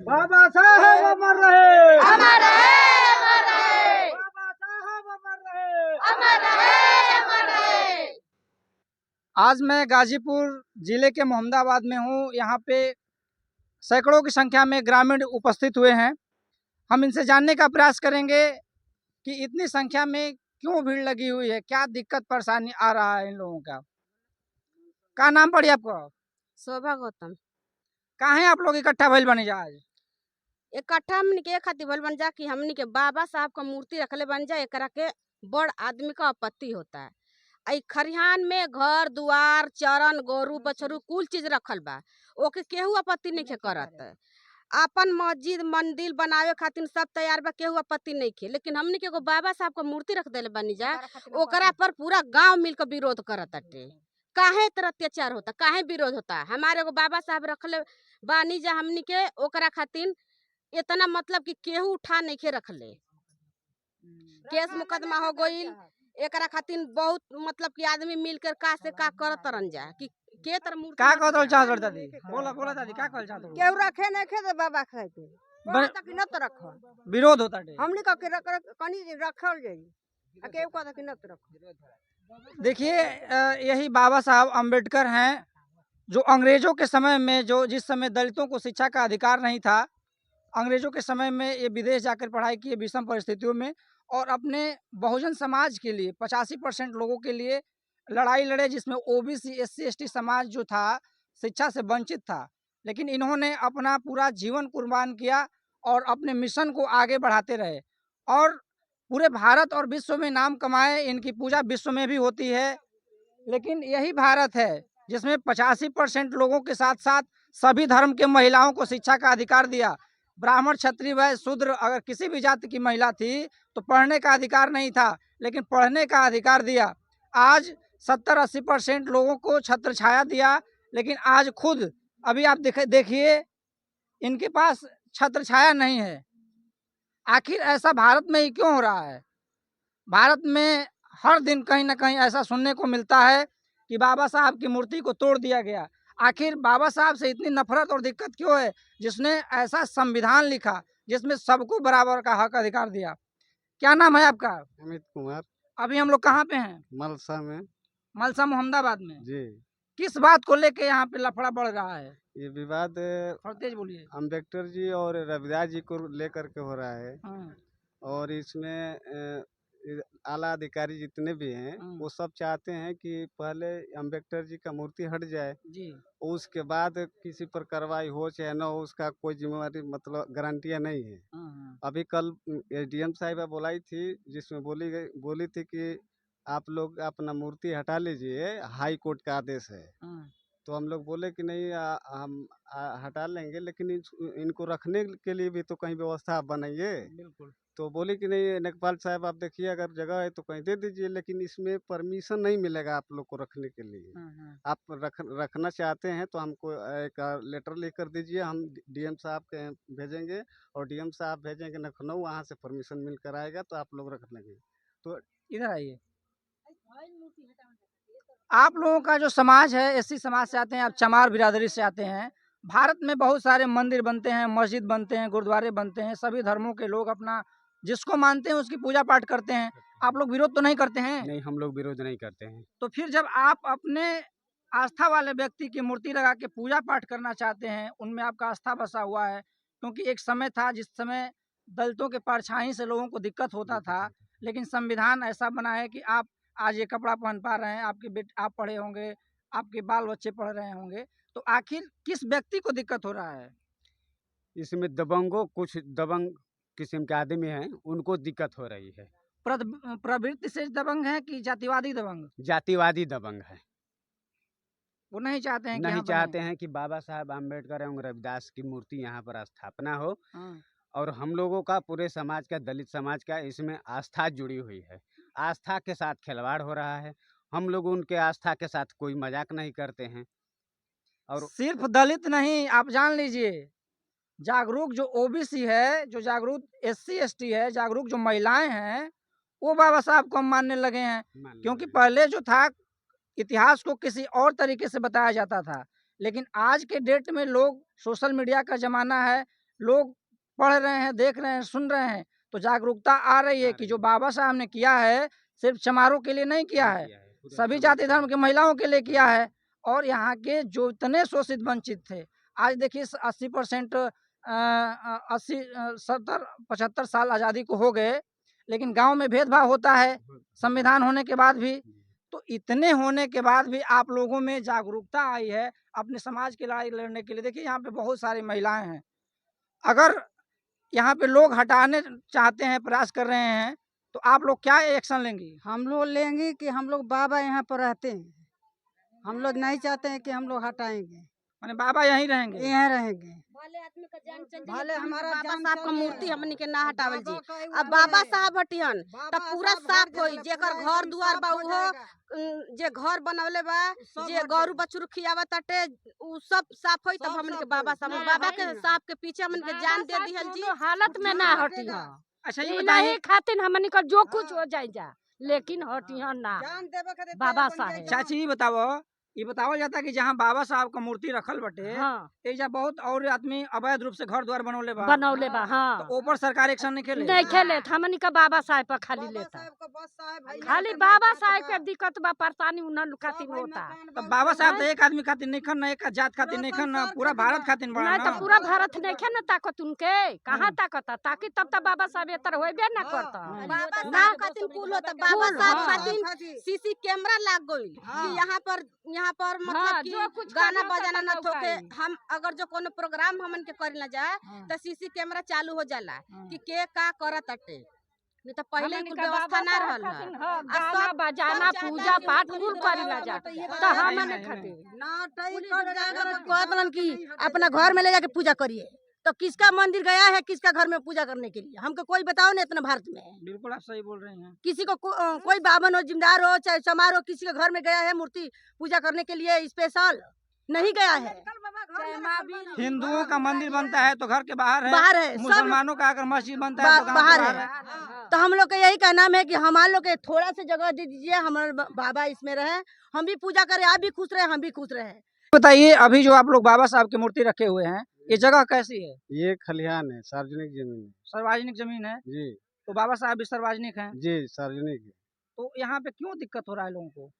बाबा साहब अमर रहे, अमर रहे, अमर रहे, बाबा साहब अमर रहे, अमर रहे, अमर रहे। आज मैं गाजीपुर जिले के मोहम्मदाबाद में हूँ। यहाँ पे सैकड़ों की संख्या में ग्रामीण उपस्थित हुए हैं। हम इनसे जानने का प्रयास करेंगे कि इतनी संख्या में क्यों भीड़ लगी हुई है, क्या दिक्कत परेशानी आ रहा है इन लोगों का। क्या नाम पड़ी आपको? शोभा गौतम। कहाँ है आप लोग इकट्ठा भइल बनी जा आज? इकट्ठा हमनी के खातिर भइल बन जा कि हमनी के बाबा साहब का मूर्ति रखले बन जा, एकरा के बड़ आदमी का आपत्ति होता है। आई खरिहान में घर दुआर चरण गोरू बछरू कुल चीज रखल बा, ओके केहू आपत्ति नहीं के करत। आपन मस्जिद मंदिर बनावे खातिर सब तैयार बा, केहू आपत्ति नहीं के, लेकिन हमनी के एगो बाबा साहब का मूर्ति रख देले बनी जा, ओकरा पर पूरा गांव मिलकर विरोध करत अटे। काहे तरह अत्याचार होता, काहे विरोध होता? हमारे एगो बाबा साहब रखले बानी जा, हमनी के ओकरा खातिर इतना मतलब कि केहू उठा नहीं के रखले। केस मुकदमा हो गईल, एकरा खातिर बहुत मतलब कि आदमी मिलकर का से का करत रन जा कि के तर मूर्ति क्या कहल चाहत हो दादी? बोला बोला दादी, क्या कहल चाहत हो? केहू रखे नहीं खे बाबा खाए के बड़े- तक न तो रखो विरोध होता है। हमनी का के कनी रखल जाई आ केहू कहता कि न तो रखो। देखिए यही बाबा साहब अम्बेडकर हैं, जो अंग्रेजों के समय में जिस समय दलितों को शिक्षा का अधिकार नहीं था, अंग्रेजों के समय में ये विदेश जाकर पढ़ाई किए विषम परिस्थितियों में, और अपने बहुजन समाज के लिए 85% लोगों के लिए लड़ाई लड़े, जिसमें ओबीसी एससी एसटी समाज जो था शिक्षा से वंचित था। लेकिन इन्होंने अपना पूरा जीवन कुर्बान किया और अपने मिशन को आगे बढ़ाते रहे और पूरे भारत और विश्व में नाम कमाए। इनकी पूजा विश्व में भी होती है। लेकिन यही भारत है जिसमें 85% लोगों के साथ साथ सभी धर्म के महिलाओं को शिक्षा का अधिकार दिया। ब्राह्मण क्षत्रिय वैश्य शूद्र अगर किसी भी जाति की महिला थी तो पढ़ने का अधिकार नहीं था, लेकिन पढ़ने का अधिकार दिया। आज 70-80% लोगों को छत्र छाया दिया, लेकिन आज खुद अभी आप देखिए इनके पास छत्र छाया नहीं है। आखिर ऐसा भारत में ही क्यों हो रहा है? भारत में हर दिन कहीं ना कहीं ऐसा सुनने को मिलता है कि बाबा साहब की मूर्ति को तोड़ दिया गया। आखिर बाबा साहब से इतनी नफरत और दिक्कत क्यों है, जिसने ऐसा संविधान लिखा जिसमें सबको बराबर का हक अधिकार दिया? क्या नाम है आपका? अमित कुमार। अभी हम लोग कहाँ पे हैं? मलसा में। मलसा मोहम्मदाबाद में। जी। किस बात को लेके यहाँ पे लफड़ा बढ़ रहा है? ये विवाद और तेज बोलिए। अम्बेडकर जी और रविदास जी को लेकर के हो रहा है हाँ, और इसमें आला अधिकारी जितने भी हैं वो सब चाहते हैं कि पहले अम्बेडकर जी का मूर्ति हट जाए जी। उसके बाद किसी पर कार्रवाई हो चाहे न हो, उसका कोई जिम्मेवारी मतलब गारंटियाँ नहीं है। हाँ, अभी कल एसडीएम साहिबा बुलाई थी जिसमें बोली थी कि आप लोग अपना मूर्ति हटा लीजिए, हाई कोर्ट का आदेश है। हाँ, तो हम लोग बोले कि नहीं हम हटा लेंगे, लेकिन इनको रखने के लिए भी तो कहीं व्यवस्था आप बनाइए। बिल्कुल। तो बोले कि नहीं लेखपाल साहब आप देखिए अगर जगह है तो कहीं दे दीजिए, लेकिन इसमें परमिशन नहीं मिलेगा आप लोग को रखने के लिए। हाँ, आप रखना चाहते हैं तो हमको एक लेटर लिख कर दीजिए, हम डीएम साहब के भेजेंगे और डीएम साहब भेजेंगे लखनऊ, वहाँ से परमिशन मिल कर आएगा तो आप लोग रख लेंगे। तो इधर आइए। आप लोगों का जो समाज है एससी समाज से आते हैं, आप चमार बिरादरी से आते हैं। भारत में बहुत सारे मंदिर बनते हैं, मस्जिद बनते हैं, गुरुद्वारे बनते हैं। सभी धर्मों के लोग अपना जिसको मानते हैं उसकी पूजा पाठ करते हैं। आप लोग विरोध तो नहीं करते हैं? नहीं, हम लोग विरोध नहीं करते हैं। तो फिर जब आप अपने आस्था वाले व्यक्ति की मूर्ति लगा के पूजा पाठ करना चाहते हैं, उनमें आपका आस्था बसा हुआ है, क्योंकि एक समय था जिस समय दलितों के परछाई से लोगों को दिक्कत होता था, लेकिन संविधान ऐसा बना है कि आप आज ये कपड़ा पहन पा रहे हैं, आप पढ़े होंगे, आपके बाल बच्चे पढ़ रहे होंगे। तो आखिर किस व्यक्ति को दिक्कत हो रहा है? इसमें कुछ दबंग किस्म के आदमी हैं, उनको दिक्कत हो रही है। प्रवृत्ति से दबंग है कि जातिवादी दबंग? जातिवादी दबंग है। वो नहीं चाहते हैं कि नहीं यहाँ चाहते हैं कि बाबा साहब अम्बेडकर एवं रविदास की मूर्ति यहाँ पर स्थापना हो। हाँ। और हम लोगों का, पूरे समाज का, दलित समाज का इसमें आस्था जुड़ी हुई है। आस्था के साथ खिलवाड़ हो रहा है। हम लोग उनके आस्था के साथ कोई मजाक नहीं करते हैं। और सिर्फ दलित नहीं, आप जान लीजिए, जागरूक जो ओबीसी है, जो जागरूक एससी एसटी है, जागरूक जो महिलाएं हैं, वो बाबा साहब को हम मानने लगे हैं। क्योंकि पहले जो था इतिहास को किसी और तरीके से बताया जाता था, लेकिन आज के डेट में लोग, सोशल मीडिया का जमाना है, लोग पढ़ रहे हैं, देख रहे हैं, सुन रहे हैं, तो जागरूकता आ रही है कि जो बाबा साहब ने किया है सिर्फ चमारों के लिए नहीं किया है, सभी जाति धर्म की महिलाओं के लिए किया है। और यहाँ के जो इतने शोषित वंचित थे, आज देखिए 80% 80 70 75 साल आज़ादी को हो गए, लेकिन गांव में भेदभाव होता है संविधान होने के बाद भी। तो इतने होने के बाद भी आप लोगों में जागरूकता आई है अपने समाज की लड़ाई लड़ने के लिए। देखिए यहाँ पे बहुत सारी महिलाएं हैं, अगर यहाँ पे लोग हटाने चाहते हैं, प्रयास कर रहे हैं, तो आप लोग क्या एक्शन लेंगी? हम लोग लेंगे कि हम लोग बाबा यहाँ पर रहते हैं, हम लोग नहीं चाहते हैं कि हम लोग हटाएंगे, माने बाबा यहीं रहेंगे? यहाँ रहेंगे। भले आदमी का जान चल भले जाए, हमारा बाबा जान साहब चल का मूर्ति जाए। हमनी के ना हटावल जी। बाबा का एगो अब बाबा है। साहब हटिहन बाबा तब पूरा साहब साफ हट होई, जाएगा, जेकर पूरा घर एकदम दुआर साफ बा हो उहो जाएगा। जे घर बनवले बा, सब जे हट गौरू जाएगा। बछरू खियावा ताटे, उ सब साफ होई, तब सब हमनी के साफ बाबा होई। साहब ना, बाबा के है ना। साहब के पीछे हमनी के जान दे दिहल जी। हालत में ना हटी हटेगा। अच्छा ये नहीं बताइए, खातिर हमनी का जो कुछ हाँ। हो जाए जा, लेकिन हटिया ना। जान देवे खातिर बाबा तैयार बन जाए साहेब। जान। चाची ये बतावल जाता कि जहाँ बाबा साहब का मूर्ति रखल बटे, हाँ एजा बहुत और आदमी अवैध रूप से घर द्वार बनवले बा, बनौले बा। तो हाँ ऊपर सरकार एक्शन नहीं खेले? नहीं खेले, हमनी का बाबा साहेब पर खाली बाबा लेता, साहब का बस साहब है, खाली यहाँ बाबा पे साहेब बा। के दिक्कत बा, परेशानी उन्हें सब खातिर है होता। मकान तो बा, बाबा सब साहब है। तो एक आदमी खातिर नहीं खन ना, एक जात खातिर नहीं खन ना, संसार पूरा खातिर भारत बा। खातिर बड़ा नहीं ना। तो पूरा भारत नहीं खे ना ताकत उनके, कहाँ ताकत है? ताकि तब तक बाबा साहब इतर होबे ना करता। बाबा ना साहब खातिर कुल होता, बाबा कुल, साहब हाँ। खातिर सीसी कैमरा लाग गई हाँ। कि यहाँ पर हाँ, मतलब कि जो कुछ गाना करना बजाना करना न थोके। उकाई। हम अगर जो कोनो प्रोग्राम हमन के करे ना जाए तो सीसी कैमरा चालू हो जाला कि के का करत अटे। नहीं तो पहले हमनी कुछ का व्यवस्था बाबा ना साहब रहल खातिर, है। हाँ, आ गाना सब- बजाना सब पूजा चाहता पाठ कि कुल पुलिस करेला जा, तो ये तो बताइए हमने नहीं, खातिर ना टई पुलिस कर जाएगा जाएगा तो कहतलन कि अपना घर में ले जाके पूजा करिए। तो किसका मंदिर गया है किसका घर में पूजा करने के लिए? हमको कोई बताओ ना इतना भारत में। बिल्कुल आप सही बोल रही हैं। किसी को कोई बावन हो, जिम्मेदार हो, चाहे चमार हो, किसी के घर में गया है मूर्ति पूजा करने के लिए स्पेशल? नहीं गया है। हिंदुओं का मंदिर बनता है तो घर के बाहर बाहर है, है, सब मुसलमानों का अगर मस्जिद बनता है तो गांव के बाहर बाहर है। है। तो हम लोग का यही कहना है कि हमारे लोग के थोड़ा सा जगह दे दीजिए, हमारे बाबा इसमें रहे, हम भी पूजा करें, आप भी खुश रहे, हम भी खुश रहे। बताइए, अभी जो आप लोग बाबा साहब की मूर्ति रखे हुए हैं, ये जगह कैसी है? ये खलिहान है, सार्वजनिक जमीन है। सार्वजनिक जमीन है, जी तो बाबा साहब भी सार्वजनिक हैं, जी सार्वजनिक है। तो यहाँ पे क्यों दिक्कत हो रहा है लोगों को?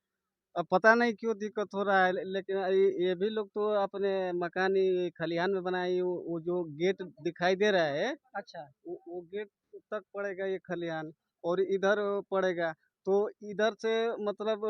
अब पता नहीं क्यों दिक्कत हो रहा है, लेकिन ये भी लोग तो अपने मकान ही खलिहान में बनाए। वो जो गेट दिखाई दे रहा है, अच्छा, वो गेट तक पड़ेगा ये खलिहान, और इधर पड़ेगा। तो इधर से मतलब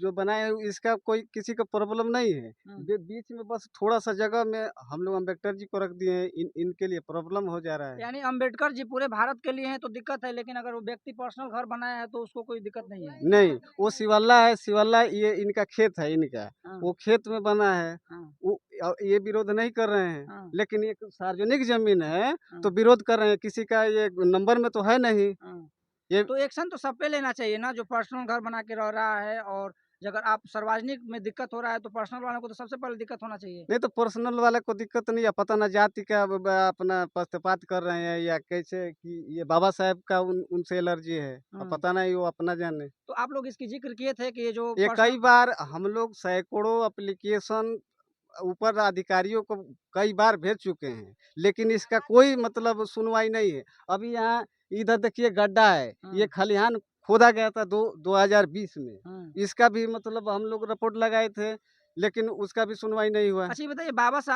जो बनाए हैं, इसका कोई किसी का प्रॉब्लम नहीं है। बीच में बस थोड़ा सा जगह में हम लोग अम्बेडकर जी को रख दिए हैं, इनके लिए प्रॉब्लम हो जा रहा है। यानी अंबेडकर जी पूरे भारत के लिए हैं तो दिक्कत है, लेकिन अगर वो व्यक्ति पर्सनल घर बनाया है तो उसको कोई दिक्कत नहीं है। नहीं, वो शिवल्ला है, शिवल्ला ये इनका खेत है इनका, हाँ, वो खेत में बना है। हाँ, वो ये विरोध नहीं कर रहे हैं, हाँ, लेकिन ये सार्वजनिक जमीन है हाँ, तो विरोध कर रहे हैं। किसी का ये नंबर में तो है नहीं। हाँ। ये तो एक्शन तो सब पे लेना चाहिए ना, जो पर्सनल घर बना के रह रहा है। और अगर आप सार्वजनिक में दिक्कत हो रहा है तो पर्सनल वालों को तो सबसे पहले दिक्कत होना चाहिए। नहीं तो पर्सनल वाले को दिक्कत नहीं है, पता ना जाति का अपना पक्षपात कर रहे हैं या कैसे, कि ये बाबा साहब का उनसे एलर्जी है। अब हाँ। पता नहीं, वो अपना जाने। तो आप लोग इसकी जिक्र किए थे कि ये जो ये पर्सनल- कई बार हम लोग सैकड़ों एप्लीकेशन ऊपर अधिकारियों को कई बार भेज चुके हैं, लेकिन इसका कोई मतलब सुनवाई नहीं है। अभी यहाँ इधर देखिए गड्ढा है, ये हाँ, खलिहान खोदा गया था 2020 में। हाँ। इसका भी मतलब हम लोग रिपोर्ट लगाए थे, लेकिन उसका भी सुनवाई नहीं हुआ। अच्छा ये बताइए, बाबा साहब